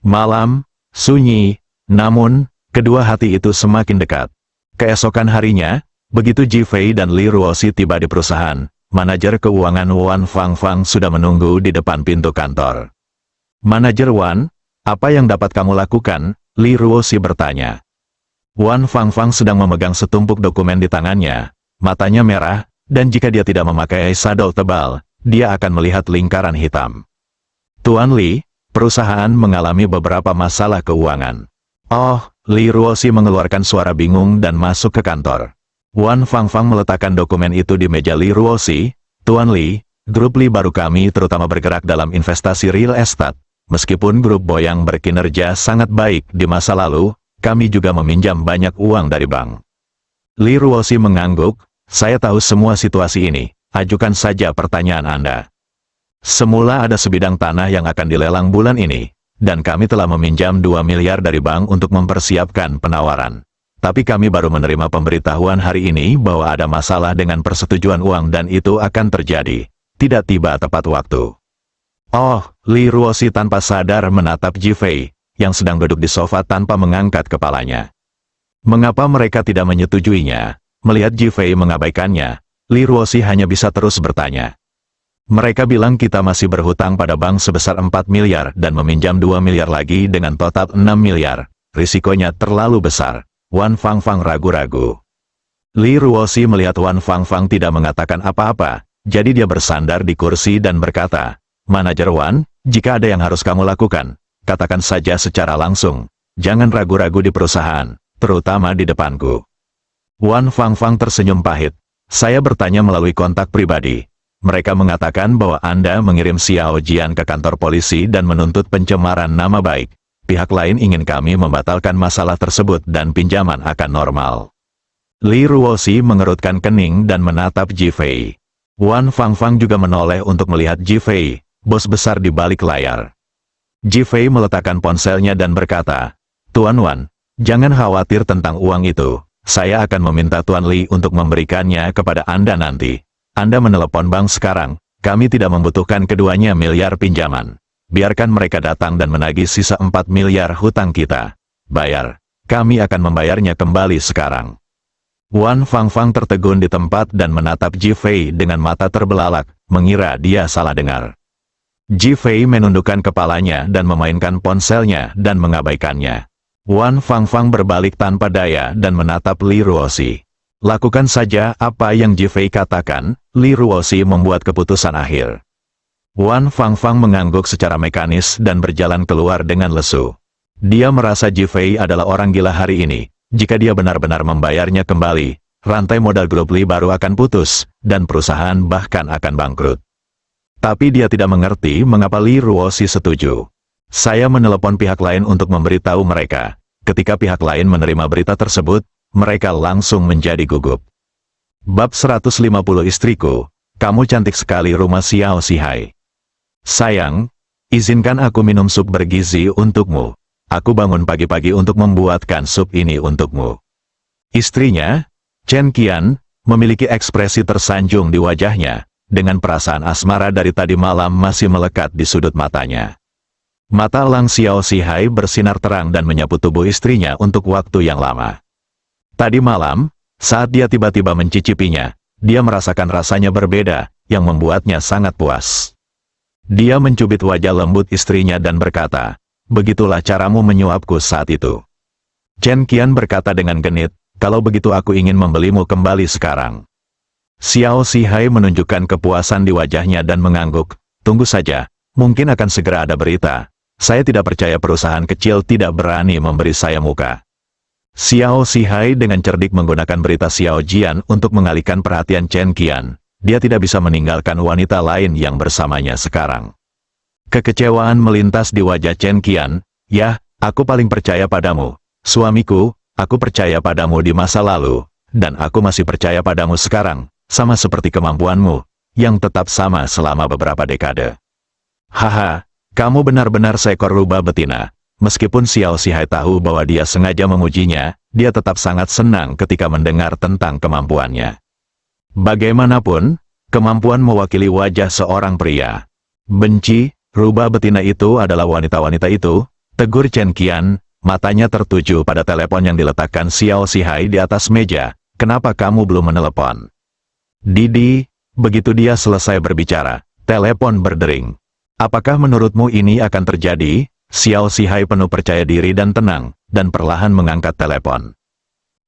Malam, sunyi, namun, kedua hati itu semakin dekat. Keesokan harinya, begitu Ji Fei dan Li Ruoxi tiba di perusahaan, manajer keuangan Wan Fangfang sudah menunggu di depan pintu kantor. Manajer Wan, apa yang dapat kamu lakukan? Li Ruoxi bertanya. Wan Fangfang sedang memegang setumpuk dokumen di tangannya, matanya merah, dan jika dia tidak memakai sadel tebal, dia akan melihat lingkaran hitam. Tuan Li, perusahaan mengalami beberapa masalah keuangan. Oh, Li Ruoxi mengeluarkan suara bingung dan masuk ke kantor. Wan Fangfang meletakkan dokumen itu di meja Li Ruoxi. Tuan Li, grup Li baru kami terutama bergerak dalam investasi real estate. Meskipun grup Boyang berkinerja sangat baik di masa lalu, kami juga meminjam banyak uang dari bank. Li Ruoxi mengangguk, saya tahu semua situasi ini, ajukan saja pertanyaan Anda. Semula ada sebidang tanah yang akan dilelang bulan ini, dan kami telah meminjam 2 miliar dari bank untuk mempersiapkan penawaran. Tapi kami baru menerima pemberitahuan hari ini bahwa ada masalah dengan persetujuan uang dan itu akan terjadi. Tidak tiba tepat waktu. Oh, Li Ruoxi tanpa sadar menatap Ji Fei, yang sedang duduk di sofa tanpa mengangkat kepalanya. Mengapa mereka tidak menyetujuinya? Melihat Ji Fei mengabaikannya, Li Ruoxi hanya bisa terus bertanya. Mereka bilang kita masih berhutang pada bank sebesar 4 miliar dan meminjam 2 miliar lagi dengan total 6 miliar. Risikonya terlalu besar. Wan Fangfang ragu-ragu. Li Ruoxi melihat Wan Fangfang tidak mengatakan apa-apa, jadi dia bersandar di kursi dan berkata, "Manajer Wan, jika ada yang harus kamu lakukan, katakan saja secara langsung. Jangan ragu-ragu di perusahaan, terutama di depanku." Wan Fangfang tersenyum pahit. "Saya bertanya melalui kontak pribadi. Mereka mengatakan bahwa Anda mengirim Xiao Jian ke kantor polisi dan menuntut pencemaran nama baik. Pihak lain ingin kami membatalkan masalah tersebut dan pinjaman akan normal." Li Ruoxi mengerutkan kening dan menatap Ji Fei. Wan Fangfang juga menoleh untuk melihat Ji Fei, bos besar di balik layar. Ji Fei meletakkan ponselnya dan berkata, "Tuan Wan, jangan khawatir tentang uang itu. Saya akan meminta Tuan Li untuk memberikannya kepada Anda nanti. Anda menelepon bank sekarang, kami tidak membutuhkan keduanya miliar pinjaman. Biarkan mereka datang dan menagih sisa 4 miliar hutang kita. Bayar. Kami akan membayarnya kembali sekarang." Wan Fangfang tertegun di tempat dan menatap Ji Fei dengan mata terbelalak, mengira dia salah dengar. Ji Fei menundukkan kepalanya dan memainkan ponselnya dan mengabaikannya. Wan Fangfang berbalik tanpa daya dan menatap Li Ruoxi. Lakukan saja apa yang Ji Fei katakan, Li Ruoxi membuat keputusan akhir. Wan Fangfang mengangguk secara mekanis dan berjalan keluar dengan lesu. Dia merasa Ji Fei adalah orang gila hari ini. Jika dia benar-benar membayarnya kembali, rantai modal grup Li baru akan putus, dan perusahaan bahkan akan bangkrut. Tapi dia tidak mengerti mengapa Li Ruoxi setuju. Saya menelepon pihak lain untuk memberitahu mereka. Ketika pihak lain menerima berita tersebut, mereka langsung menjadi gugup. Bab 150 Istriku, kamu cantik sekali rumah Xiao Zihai. Sayang, izinkan aku minum sup bergizi untukmu. Aku bangun pagi-pagi untuk membuatkan sup ini untukmu. Istrinya, Chen Qian, memiliki ekspresi tersanjung di wajahnya, dengan perasaan asmara dari tadi malam masih melekat di sudut matanya. Mata elang Xiao Zihai bersinar terang dan menyapu tubuh istrinya untuk waktu yang lama. Tadi malam, saat dia tiba-tiba mencicipinya, dia merasakan rasanya berbeda, yang membuatnya sangat puas. Dia mencubit wajah lembut istrinya dan berkata, "Begitulah caramu menyuapku saat itu." Chen Qian berkata dengan genit, "Kalau begitu aku ingin membelimu kembali sekarang." Xiao Zihai menunjukkan kepuasan di wajahnya dan mengangguk, "Tunggu saja, mungkin akan segera ada berita. Saya tidak percaya perusahaan kecil tidak berani memberi saya muka." Xiao Zihai dengan cerdik menggunakan berita Xiao Jian untuk mengalihkan perhatian Chen Qian. Dia tidak bisa meninggalkan wanita lain yang bersamanya sekarang. Kekecewaan melintas di wajah Chen Qian. "Ya, aku paling percaya padamu. Suamiku, aku percaya padamu di masa lalu, dan aku masih percaya padamu sekarang, sama seperti kemampuanmu, yang tetap sama selama beberapa dekade." "Haha, kamu benar-benar seekor rubah betina." Meskipun Xiao Zihai tahu bahwa dia sengaja memujinya, dia tetap sangat senang ketika mendengar tentang kemampuannya. Bagaimanapun, kemampuan mewakili wajah seorang pria. "Benci, rubah betina itu adalah wanita-wanita itu," tegur Chen Qian, matanya tertuju pada telepon yang diletakkan Xiao Zihai di atas meja. "Kenapa kamu belum menelepon?" "Didi," begitu dia selesai berbicara, telepon berdering. "Apakah menurutmu ini akan terjadi?" Xiao Zihai penuh percaya diri dan tenang, dan perlahan mengangkat telepon.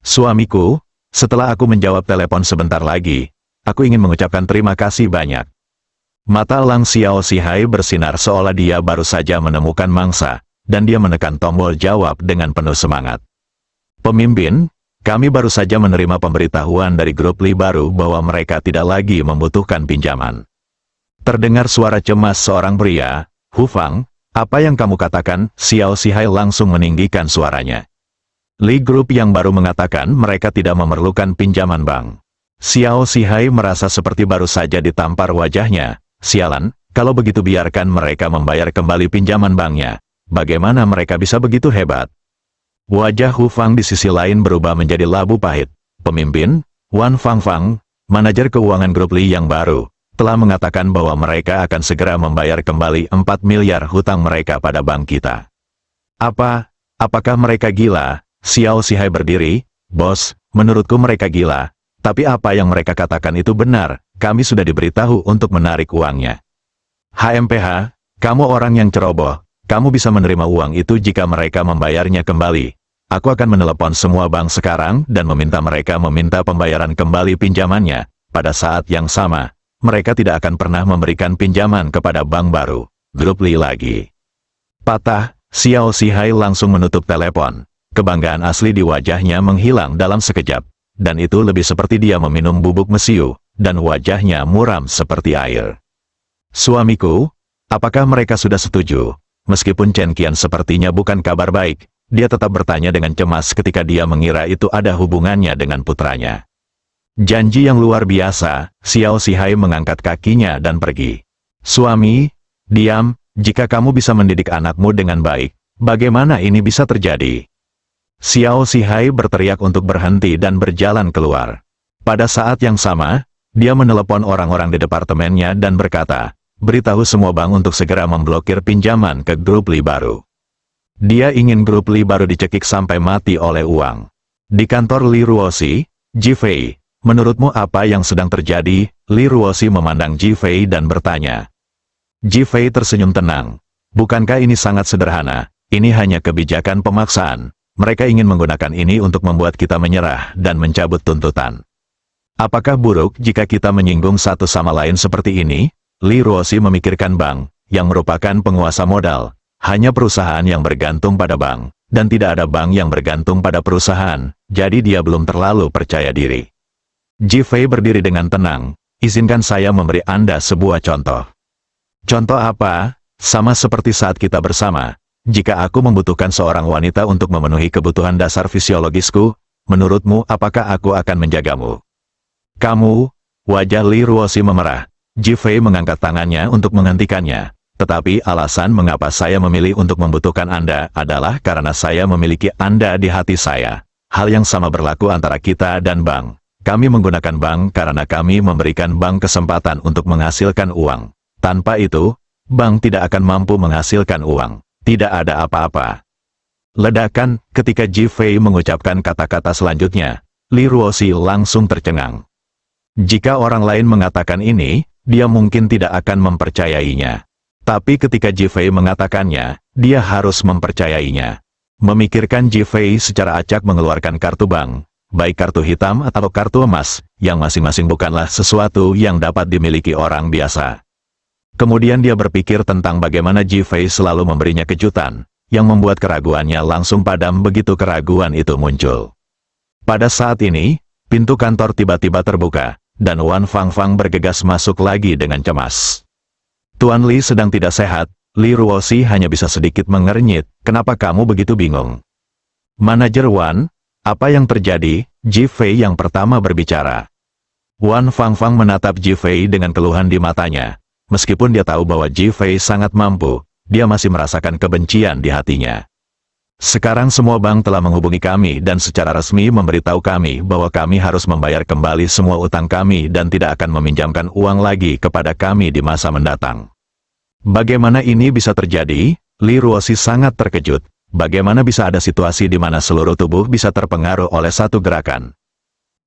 "Suamiku, setelah aku menjawab telepon sebentar lagi, aku ingin mengucapkan terima kasih banyak." Mata elang Xiao Zihai bersinar seolah dia baru saja menemukan mangsa, dan dia menekan tombol jawab dengan penuh semangat. "Pemimpin, kami baru saja menerima pemberitahuan dari grup Li baru bahwa mereka tidak lagi membutuhkan pinjaman." Terdengar suara cemas seorang pria. "Hu Fang, apa yang kamu katakan?" Xiao Zihai langsung meninggikan suaranya. Li Group yang baru mengatakan mereka tidak memerlukan pinjaman bank. Xiao Zihai merasa seperti baru saja ditampar wajahnya. Sialan, kalau begitu biarkan mereka membayar kembali pinjaman banknya. Bagaimana mereka bisa begitu hebat? Wajah Hu Fang di sisi lain berubah menjadi labu pahit. Pemimpin, Wan Fangfang, manajer keuangan grup Li yang baru, telah mengatakan bahwa mereka akan segera membayar kembali 4 miliar hutang mereka pada bank kita. Apakah mereka gila? Xiao Zihai berdiri. Bos, menurutku mereka gila. Tapi apa yang mereka katakan itu benar, kami sudah diberitahu untuk menarik uangnya. HMPH, kamu orang yang ceroboh. Kamu bisa menerima uang itu jika mereka membayarnya kembali. Aku akan menelepon semua bank sekarang dan meminta mereka meminta pembayaran kembali pinjamannya. Pada saat yang sama, mereka tidak akan pernah memberikan pinjaman kepada bank baru. Grup Li lagi. Patah, Xiao Zihai langsung menutup telepon. Kebanggaan asli di wajahnya menghilang dalam sekejap. Dan itu lebih seperti dia meminum bubuk mesiu, dan wajahnya muram seperti air. Suamiku, apakah mereka sudah setuju? Meskipun Chen Qian sepertinya bukan kabar baik, dia tetap bertanya dengan cemas ketika dia mengira itu ada hubungannya dengan putranya. Janji yang luar biasa, Xiao Zihai mengangkat kakinya dan pergi. Suami, diam, jika kamu bisa mendidik anakmu dengan baik, bagaimana ini bisa terjadi? Xiao Zihai berteriak untuk berhenti dan berjalan keluar. Pada saat yang sama, dia menelepon orang-orang di departemennya dan berkata, beritahu semua bank untuk segera memblokir pinjaman ke grup Li baru. Dia ingin grup Li baru dicekik sampai mati oleh uang. Di kantor Li Ruoxi, Ji Fei, menurutmu apa yang sedang terjadi? Li Ruoxi memandang Ji Fei dan bertanya. Ji Fei tersenyum tenang. Bukankah ini sangat sederhana? Ini hanya kebijakan pemaksaan. Mereka ingin menggunakan ini untuk membuat kita menyerah dan mencabut tuntutan. Apakah buruk jika kita menyinggung satu sama lain seperti ini? Li Ruoxi memikirkan bank, yang merupakan penguasa modal, hanya perusahaan yang bergantung pada bank, dan tidak ada bank yang bergantung pada perusahaan, jadi dia belum terlalu percaya diri. Ji Fei berdiri dengan tenang, izinkan saya memberi Anda sebuah contoh. Contoh apa? Sama seperti saat kita bersama, jika aku membutuhkan seorang wanita untuk memenuhi kebutuhan dasar fisiologisku, menurutmu apakah aku akan menjagamu? Kamu, wajah Li Ruoxi memerah. Ji Fei mengangkat tangannya untuk menghentikannya, tetapi alasan mengapa saya memilih untuk membutuhkan Anda adalah karena saya memiliki Anda di hati saya. Hal yang sama berlaku antara kita dan bank. Kami menggunakan bank karena kami memberikan bank kesempatan untuk menghasilkan uang. Tanpa itu, bank tidak akan mampu menghasilkan uang. Tidak ada apa-apa. Ledakan, ketika Ji Fei mengucapkan kata-kata selanjutnya, Li Ruoxi langsung tercengang. Jika orang lain mengatakan ini, dia mungkin tidak akan mempercayainya. Tapi ketika Ji Fei mengatakannya, dia harus mempercayainya. Memikirkan Ji Fei secara acak mengeluarkan kartu bank, baik kartu hitam atau kartu emas, yang masing-masing bukanlah sesuatu yang dapat dimiliki orang biasa. Kemudian dia berpikir tentang bagaimana Ji Fei selalu memberinya kejutan, yang membuat keraguannya langsung padam begitu keraguan itu muncul. Pada saat ini, pintu kantor tiba-tiba terbuka, dan Wan Fangfang bergegas masuk lagi dengan cemas. Tuan Li sedang tidak sehat. Li Ruoxi hanya bisa sedikit mengernyit. Kenapa kamu begitu bingung? Manajer Wan, apa yang terjadi? Ji Fei yang pertama berbicara. Wan Fangfang menatap Ji Fei dengan keluhan di matanya. Meskipun dia tahu bahwa Ji Fei sangat mampu, dia masih merasakan kebencian di hatinya. Sekarang semua bank telah menghubungi kami dan secara resmi memberitahu kami bahwa kami harus membayar kembali semua utang kami dan tidak akan meminjamkan uang lagi kepada kami di masa mendatang. Bagaimana ini bisa terjadi? Li Ruoxi sangat terkejut. Bagaimana bisa ada situasi di mana seluruh tubuh bisa terpengaruh oleh satu gerakan?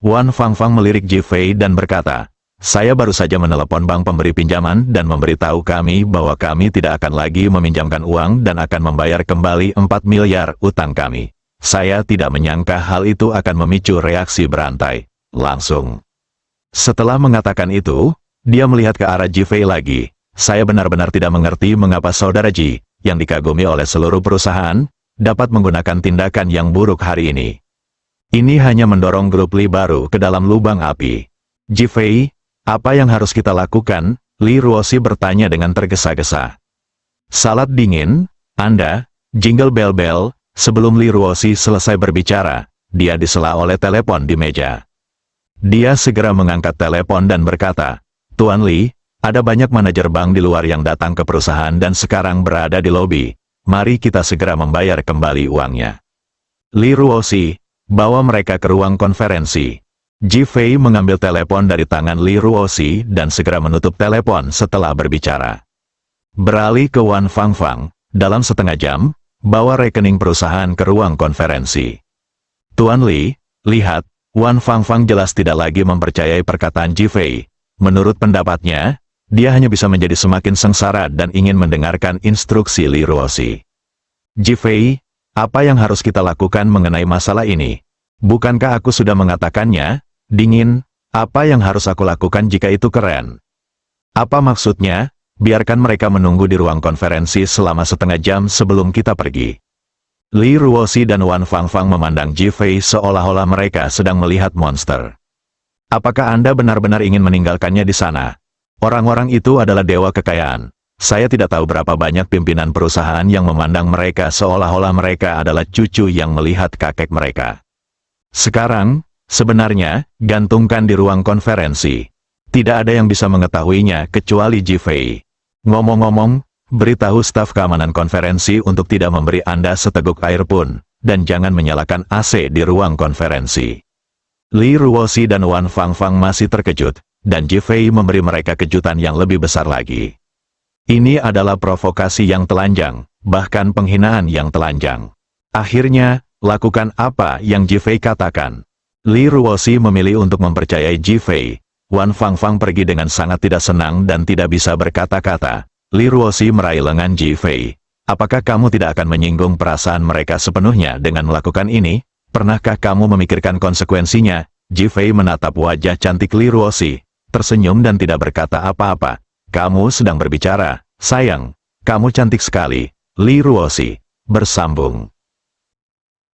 Wan Fangfang melirik Ji Fei dan berkata, saya baru saja menelepon bank pemberi pinjaman dan memberitahu kami bahwa kami tidak akan lagi meminjamkan uang dan akan membayar kembali 4 miliar utang kami. Saya tidak menyangka hal itu akan memicu reaksi berantai. Langsung. Setelah mengatakan itu, dia melihat ke arah Ji Fei lagi. Saya benar-benar tidak mengerti mengapa saudara Ji, yang dikagumi oleh seluruh perusahaan, dapat menggunakan tindakan yang buruk hari ini. Ini hanya mendorong grup Li baru ke dalam lubang api. Ji Fei, apa yang harus kita lakukan? Li Ruoxi bertanya dengan tergesa-gesa. Salat dingin, Anda, jingle bell-bell. Sebelum Li Ruoxi selesai berbicara, dia disela oleh telepon di meja. Dia segera mengangkat telepon dan berkata, Tuan Li, ada banyak manajer bank di luar yang datang ke perusahaan dan sekarang berada di lobi. Mari kita segera membayar kembali uangnya. Li Ruoxi, bawa mereka ke ruang konferensi. Ji Fei mengambil telepon dari tangan Li Ruoxi dan segera menutup telepon setelah berbicara. Beralih ke Wan Fangfang, dalam setengah jam, bawa rekening perusahaan ke ruang konferensi. Tuan Li, lihat, Wan Fangfang jelas tidak lagi mempercayai perkataan Ji Fei. Menurut pendapatnya, dia hanya bisa menjadi semakin sengsara dan ingin mendengarkan instruksi Li Ruoxi. Ji Fei, apa yang harus kita lakukan mengenai masalah ini? Bukankah aku sudah mengatakannya? Dingin, apa yang harus aku lakukan jika itu keren? Apa maksudnya? Biarkan mereka menunggu di ruang konferensi selama setengah jam sebelum kita pergi. Li Ruoxi dan Wan Fangfang memandang Ji Fei seolah-olah mereka sedang melihat monster. Apakah Anda benar-benar ingin meninggalkannya di sana? Orang-orang itu adalah dewa kekayaan. Saya tidak tahu berapa banyak pimpinan perusahaan yang memandang mereka seolah-olah mereka adalah cucu yang melihat kakek mereka. Sekarang, sebenarnya, gantungkan di ruang konferensi. Tidak ada yang bisa mengetahuinya kecuali Ji Fei. Ngomong-ngomong, beritahu staf keamanan konferensi untuk tidak memberi Anda seteguk air pun, dan jangan menyalakan AC di ruang konferensi. Li Ruoxi dan Wan Fangfang masih terkejut, dan Ji Fei memberi mereka kejutan yang lebih besar lagi. Ini adalah provokasi yang telanjang, bahkan penghinaan yang telanjang. Akhirnya, lakukan apa yang Ji Fei katakan. Li Ruoxi memilih untuk mempercayai Ji Fei. Wan Fangfang pergi dengan sangat tidak senang dan tidak bisa berkata-kata. Li Ruoxi meraih lengan Ji Fei. Apakah kamu tidak akan menyinggung perasaan mereka sepenuhnya dengan melakukan ini? Pernahkah kamu memikirkan konsekuensinya? Ji Fei menatap wajah cantik Li Ruoxi, tersenyum dan tidak berkata apa-apa. Kamu sedang berbicara, sayang. Kamu cantik sekali. Li Ruoxi bersambung.